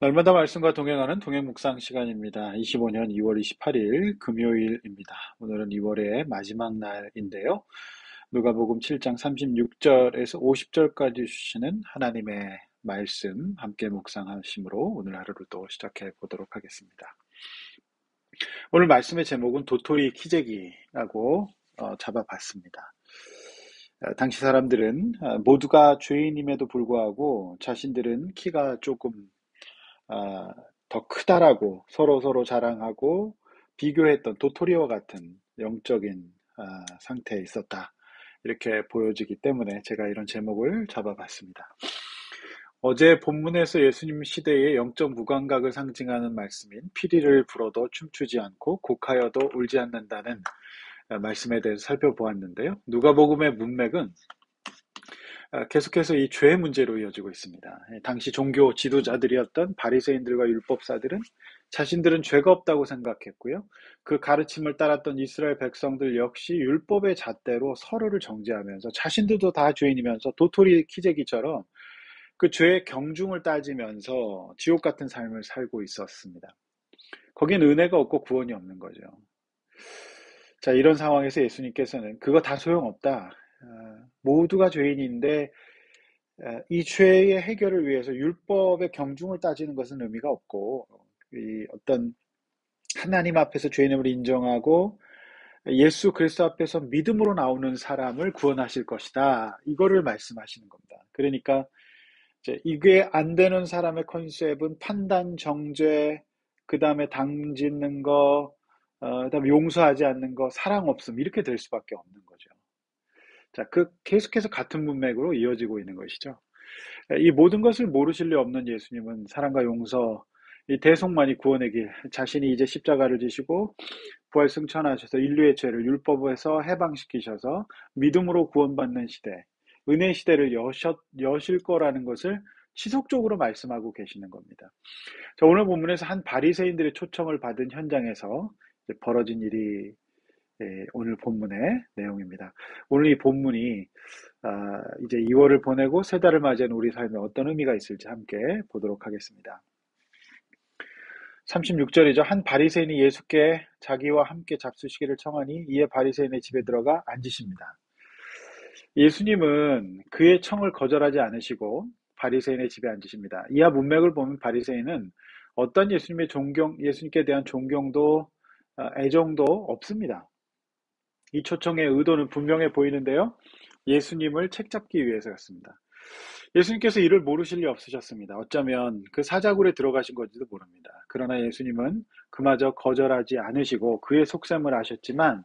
날마다 말씀과 동행하는 동행 묵상 시간입니다. 25년 2월 28일 금요일입니다. 오늘은 2월의 마지막 날인데요. 누가복음 7장 36절에서 50절까지 주시는 하나님의 말씀 함께 묵상하심으로 오늘 하루를 또 시작해 보도록 하겠습니다. 오늘 말씀의 제목은 도토리 키재기라고 잡아봤습니다. 당시 사람들은 모두가 죄인임에도 불구하고 자신들은 키가 조금 아, 더 크다라고 서로 자랑하고 비교했던 도토리와 같은 영적인 상태에 있었다. 이렇게 보여지기 때문에 제가 이런 제목을 잡아봤습니다. 어제 본문에서 예수님 시대의 영적 무감각을 상징하는 말씀인 피리를 불어도 춤추지 않고 곡하여도 울지 않는다는 말씀에 대해서 살펴보았는데요. 누가복음의 문맥은 계속해서 이 죄의 문제로 이어지고 있습니다. 당시 종교 지도자들이었던 바리새인들과 율법사들은 자신들은 죄가 없다고 생각했고요. 그 가르침을 따랐던 이스라엘 백성들 역시 율법의 잣대로 서로를 정죄하면서 자신들도 다 죄인이면서 도토리 키재기처럼 그 죄의 경중을 따지면서 지옥 같은 삶을 살고 있었습니다. 거긴 은혜가 없고 구원이 없는 거죠. 자, 이런 상황에서 예수님께서는 그거 다 소용없다. 모두가 죄인인데 이 죄의 해결을 위해서 율법의 경중을 따지는 것은 의미가 없고 이 어떤 하나님 앞에서 죄인임을 인정하고 예수 그리스도 앞에서 믿음으로 나오는 사람을 구원하실 것이다. 이거를 말씀하시는 겁니다. 그러니까 이제 이게 안 되는 사람의 컨셉은 판단, 정죄, 그 다음에 당짓는 거, 그다음에 용서하지 않는 거, 사랑 없음 이렇게 될 수밖에 없는 거죠. 자, 계속해서 같은 문맥으로 이어지고 있는 것이죠. 이 모든 것을 모르실 리 없는 예수님은 사랑과 용서, 이 대속만이 구원의 길, 자신이 이제 십자가를 지시고 부활 승천하셔서 인류의 죄를 율법에서 해방시키셔서 믿음으로 구원받는 시대, 은혜 시대를 여실 거라는 것을 지속적으로 말씀하고 계시는 겁니다. 자, 오늘 본문에서 한 바리새인들의 초청을 받은 현장에서 벌어진 일이 오늘 본문의 내용입니다. 오늘 이 본문이 이제 2월을 보내고 세 달을 맞이한 우리 삶에 어떤 의미가 있을지 함께 보도록 하겠습니다. 36절이죠. 한 바리새인이 예수께 자기와 함께 잡수시기를 청하니 이에 바리새인의 집에 들어가 앉으십니다. 예수님은 그의 청을 거절하지 않으시고 바리새인의 집에 앉으십니다. 이하 문맥을 보면 바리새인은 어떤 예수님께 대한 존경도 애정도 없습니다. 이 초청의 의도는 분명해 보이는데요. 예수님을 책잡기 위해서였습니다. 예수님께서 이를 모르실 리 없으셨습니다. 어쩌면 그 사자굴에 들어가신 건지도 모릅니다. 그러나 예수님은 그마저 거절하지 않으시고 그의 속셈을 아셨지만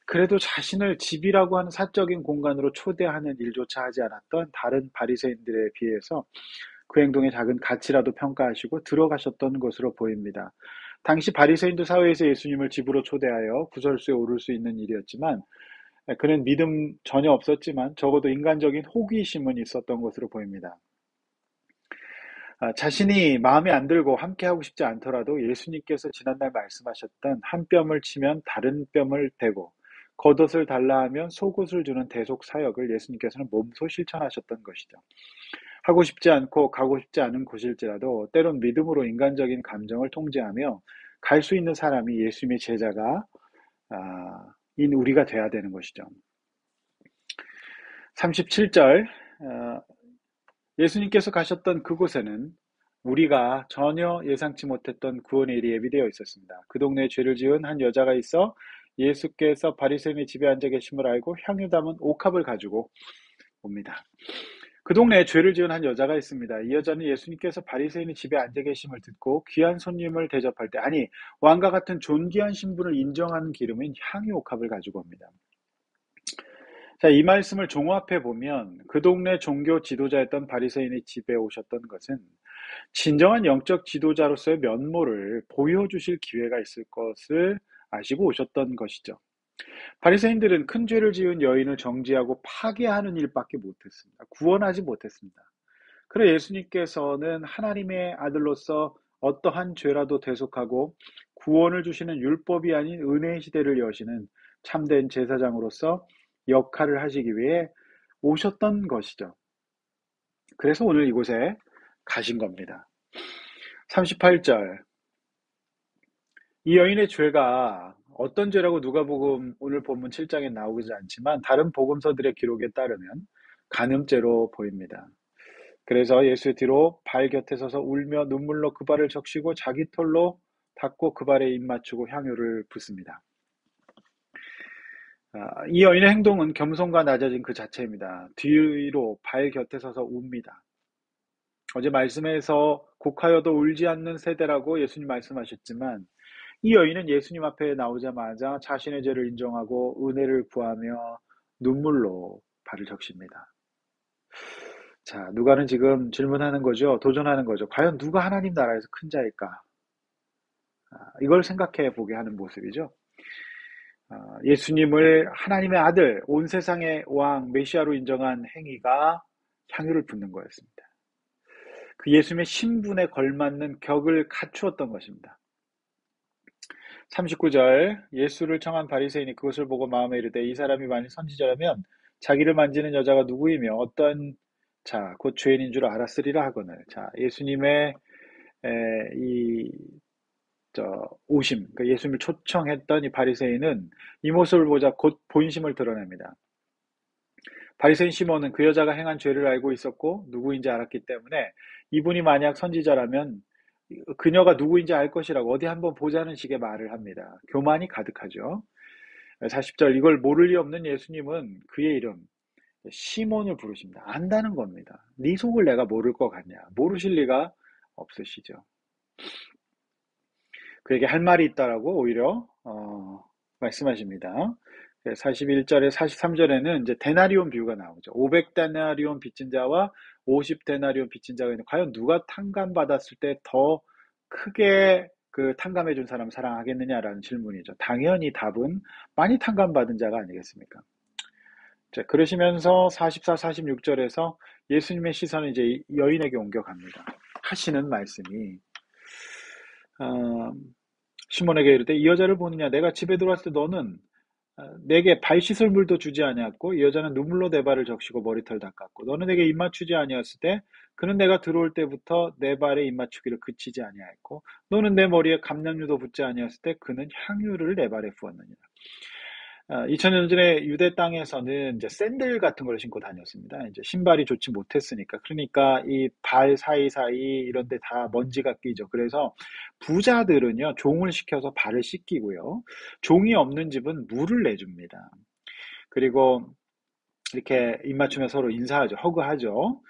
그래도 자신을 집이라고 하는 사적인 공간으로 초대하는 일조차 하지 않았던 다른 바리새인들에 비해서 그 행동의 작은 가치라도 평가하시고 들어가셨던 것으로 보입니다. 당시 바리새인도 사회에서 예수님을 집으로 초대하여 구설수에 오를 수 있는 일이었지만 그는 믿음 전혀 없었지만 적어도 인간적인 호기심은 있었던 것으로 보입니다. 자신이 마음에 안 들고 함께하고 싶지 않더라도 예수님께서 지난날 말씀하셨던 한 뼘을 치면 다른 뼘을 대고 겉옷을 달라 하면 속옷을 주는 대속 사역을 예수님께서는 몸소 실천하셨던 것이죠. 하고 싶지 않고 가고 싶지 않은 곳일지라도 때론 믿음으로 인간적인 감정을 통제하며 갈 수 있는 사람이 예수님의 제자가 인 우리가 돼야 되는 것이죠. 37절 예수님께서 가셨던 그곳에는 우리가 전혀 예상치 못했던 구원의 일이 예비되어 있었습니다. 그 동네에 죄를 지은 한 여자가 있어 예수께서 바리새인의 집에 앉아 계심을 알고 향유 담은 옥합을 가지고 옵니다. 그 동네에 죄를 지은 한 여자가 있습니다. 이 여자는 예수님께서 바리새인의 집에 앉아 계심을 듣고 귀한 손님을 대접할 때, 아니 왕과 같은 존귀한 신분을 인정하는 기름인 향유 옥합을 가지고 옵니다. 자, 이 말씀을 종합해 보면 그 동네 종교 지도자였던 바리새인의 집에 오셨던 것은 진정한 영적 지도자로서의 면모를 보여주실 기회가 있을 것을 아시고 오셨던 것이죠. 바리새인들은 큰 죄를 지은 여인을 정죄하고 파괴하는 일밖에 못했습니다. 구원하지 못했습니다. 그래 예수님께서는 하나님의 아들로서 어떠한 죄라도 대속하고 구원을 주시는 율법이 아닌 은혜의 시대를 여시는 참된 제사장으로서 역할을 하시기 위해 오셨던 것이죠. 그래서 오늘 이곳에 가신 겁니다. 38절. 이 여인의 죄가 어떤 죄라고 누가복음 오늘 본문 7장에 나오지 않지만 다른 복음서들의 기록에 따르면 간음죄로 보입니다. 그래서 예수의 뒤로 발 곁에 서서 울며 눈물로 그 발을 적시고 자기 털로 닦고 그 발에 입 맞추고 향유를 붓습니다. 이 여인의 행동은 겸손과 낮아진 그 자체입니다. 뒤로 발 곁에 서서 웁니다. 어제 말씀에서 곡하여도 울지 않는 세대라고 예수님 말씀하셨지만 이 여인은 예수님 앞에 나오자마자 자신의 죄를 인정하고 은혜를 구하며 눈물로 발을 적십니다. 자, 누가는 지금 질문하는 거죠. 도전하는 거죠. 과연 누가 하나님 나라에서 큰 자일까? 이걸 생각해 보게 하는 모습이죠. 예수님을 하나님의 아들, 온 세상의 왕, 메시아로 인정한 행위가 향유를 붓는 거였습니다. 그 예수님의 신분에 걸맞는 격을 갖추었던 것입니다. 39절. 예수를 청한 바리새인이 그것을 보고 마음에 이르되 이 사람이 만일 선지자라면 자기를 만지는 여자가 누구이며 어떤 자, 곧 죄인인 줄 알았으리라 하거늘. 자, 예수님의 이 오심, 그러니까 예수님을 초청했던 이 바리새인은 이 모습을 보자 곧 본심을 드러냅니다. 바리새인 시몬은 그 여자가 행한 죄를 알고 있었고 누구인지 알았기 때문에 이분이 만약 선지자라면 그녀가 누구인지 알 것이라고 어디 한번 보자는 식의 말을 합니다. 교만이 가득하죠. 40절. 이걸 모를 리 없는 예수님은 그의 이름 시몬을 부르십니다. 안다는 겁니다. 네 속을 내가 모를 것 같냐? 모르실 리가 없으시죠. 그에게 할 말이 있다라고 오히려 말씀하십니다. 41절에 43절에는 이제 데나리온 비유가 나오죠. 500데나리온 빚진 자와 50데나리온 빚진 자가 있는데 과연 누가 탕감받았을 때 더 크게 그 탕감해 준 사람을 사랑하겠느냐라는 질문이죠. 당연히 답은 많이 탕감받은 자가 아니겠습니까? 자, 그러시면서 44, 46절에서 예수님의 시선을 이제 여인에게 옮겨갑니다. 하시는 말씀이 시몬에게 이르되 이 여자를 보느냐 내가 집에 들어왔을 때 너는 내게 발 씻을 물도 주지 아니하였고 이 여자는 눈물로 내 발을 적시고 머리털 닦았고 너는 내게 입 맞추지 아니하였을 때 그는 내가 들어올 때부터 내 발에 입 맞추기를 그치지 아니하였고 너는 내 머리에 감람유도 붓지 아니하였을 때 그는 향유를 내 발에 부었느니라. 2000년 전에 유대 땅에서는 이제 샌들 같은 걸 신고 다녔습니다. 이제 신발이 좋지 못했으니까. 그러니까 이 발 사이사이 이런 데 다 먼지가 끼죠. 그래서 부자들은요, 종을 시켜서 발을 씻기고요. 종이 없는 집은 물을 내줍니다. 그리고 이렇게 입맞추며 서로 인사하죠. 허그하죠.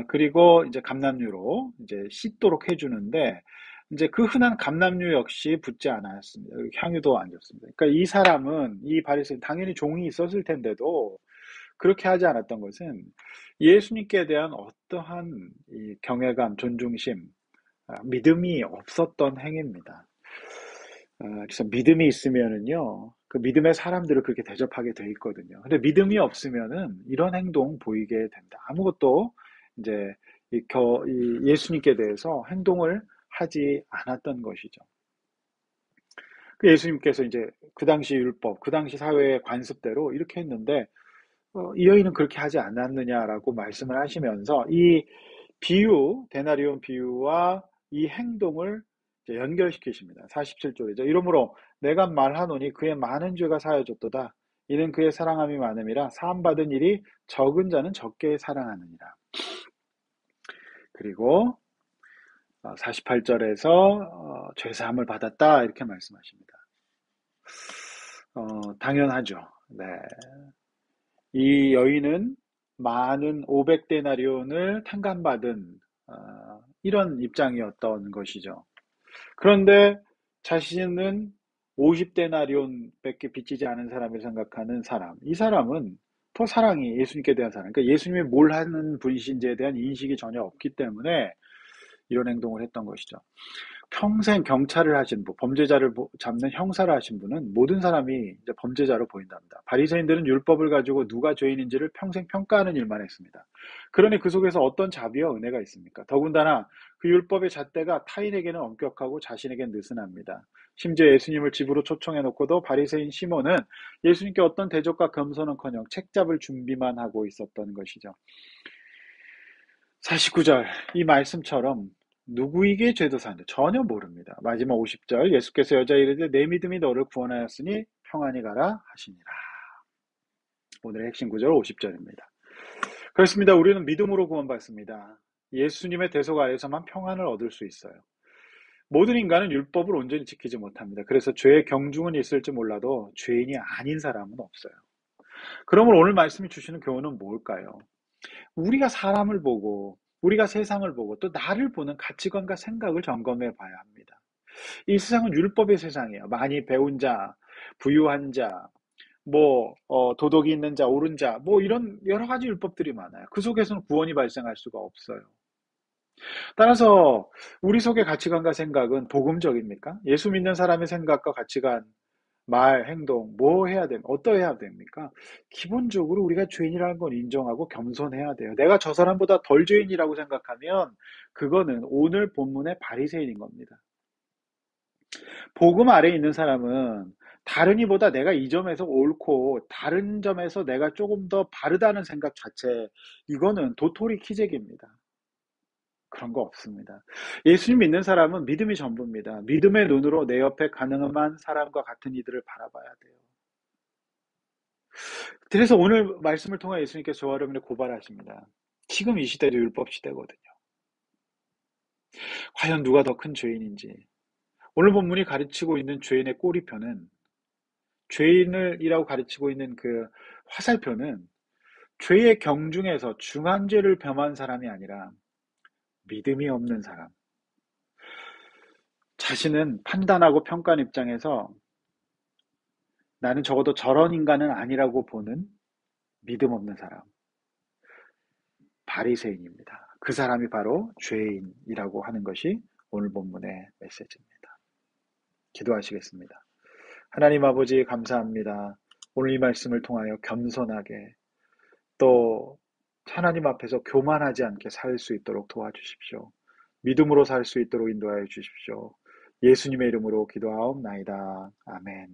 그리고 이제 감람유로 이제 씻도록 해주는데, 이제 그 흔한 감람유 역시 붙지 않았습니다. 향유도 안 줬습니다. 그러니까 이 사람은, 이 바리새인 당연히 종이 있었을 텐데도 그렇게 하지 않았던 것은 예수님께 대한 어떠한 이 경외감, 존중심, 믿음이 없었던 행위입니다. 그래서 믿음이 있으면은요, 그 믿음의 사람들을 그렇게 대접하게 돼 있거든요. 근데 믿음이 없으면은 이런 행동 보이게 됩니다. 아무것도 이제 이 예수님께 대해서 행동을 하지 않았던 것이죠. 그 예수님께서 이제 그 당시 율법, 그 당시 사회의 관습대로 이렇게 했는데, 이 여인은 그렇게 하지 않았느냐라고 말씀을 하시면서 이 비유, 데나리온 비유와 이 행동을 이제 연결시키십니다. 47절이죠. 이러므로 내가 말하노니 그의 많은 죄가 사여졌도다. 이는 그의 사랑함이 많음이라 사함받은 일이 적은 자는 적게 사랑하느니라. 그리고 48절에서 죄사함을 받았다 이렇게 말씀하십니다. 당연하죠. 네. 이 여인은 많은 500데나리온을 탕감받은 이런 입장이었던 것이죠. 그런데 자신은 50데나리온밖에 빚지지 않은 사람을 생각하는 사람. 이 사람은 더 사랑이 예수님께 대한 사랑. 그러니까 예수님이 뭘 하는 분이신지에 대한 인식이 전혀 없기 때문에 이런 행동을 했던 것이죠. 평생 경찰을 하신 분, 범죄자를 잡는 형사를 하신 분은 모든 사람이 이제 범죄자로 보인답니다. 바리새인들은 율법을 가지고 누가 죄인인지를 평생 평가하는 일만 했습니다. 그러니 그 속에서 어떤 자비와 은혜가 있습니까? 더군다나 그 율법의 잣대가 타인에게는 엄격하고 자신에게는 느슨합니다. 심지어 예수님을 집으로 초청해 놓고도 바리새인 시몬은 예수님께 어떤 대접과 겸손은커녕 책 잡을 준비만 하고 있었던 것이죠. 49절 이 말씀처럼 누구에게 죄도 사는지 전혀 모릅니다. 마지막 50절 예수께서 여자에 이르되 내 믿음이 너를 구원하였으니 평안히 가라 하시니라. 오늘의 핵심 구절 50절입니다. 그렇습니다. 우리는 믿음으로 구원받습니다. 예수님의 대속 아래에서만 평안을 얻을 수 있어요. 모든 인간은 율법을 온전히 지키지 못합니다. 그래서 죄의 경중은 있을지 몰라도 죄인이 아닌 사람은 없어요. 그러므로 오늘 말씀이 주시는 교훈은 뭘까요? 우리가 사람을 보고 우리가 세상을 보고 또 나를 보는 가치관과 생각을 점검해 봐야 합니다. 이 세상은 율법의 세상이에요. 많이 배운 자, 부유한 자, 도덕이 있는 자, 옳은 자, 이런 여러 가지 율법들이 많아요. 그 속에서는 구원이 발생할 수가 없어요. 따라서 우리 속의 가치관과 생각은 복음적입니까? 예수 믿는 사람의 생각과 가치관, 말, 행동, 어떠해야 됩니까? 기본적으로 우리가 죄인이라는 건 인정하고 겸손해야 돼요. 내가 저 사람보다 덜 죄인이라고 생각하면 그거는 오늘 본문의 바리새인인 겁니다. 복음 아래에 있는 사람은 다른 이보다 내가 이 점에서 옳고 다른 점에서 내가 조금 더 바르다는 생각 자체, 이거는 도토리 키재기입니다. 그런 거 없습니다. 예수님 믿는 사람은 믿음이 전부입니다. 믿음의 눈으로 내 옆에 가능한 사람과 같은 이들을 바라봐야 돼요. 그래서 오늘 말씀을 통해 예수님께서 저와 여러분을 고발하십니다. 지금 이 시대도 율법 시대거든요. 과연 누가 더 큰 죄인인지. 오늘 본문이 가르치고 있는 죄인의 꼬리표는, 죄인을이라고 가르치고 있는 그 화살표는 죄의 경중에서 중한 죄를 범한 사람이 아니라 믿음이 없는 사람, 자신은 판단하고 평가하는 입장에서 나는 적어도 저런 인간은 아니라고 보는 믿음 없는 사람, 바리새인입니다. 그 사람이 바로 죄인이라고 하는 것이 오늘 본문의 메시지입니다. 기도하시겠습니다. 하나님 아버지 감사합니다. 오늘 이 말씀을 통하여 겸손하게 또 하나님 앞에서 교만하지 않게 살 수 있도록 도와주십시오. 믿음으로 살 수 있도록 인도하여 주십시오. 예수님의 이름으로 기도하옵나이다. 아멘.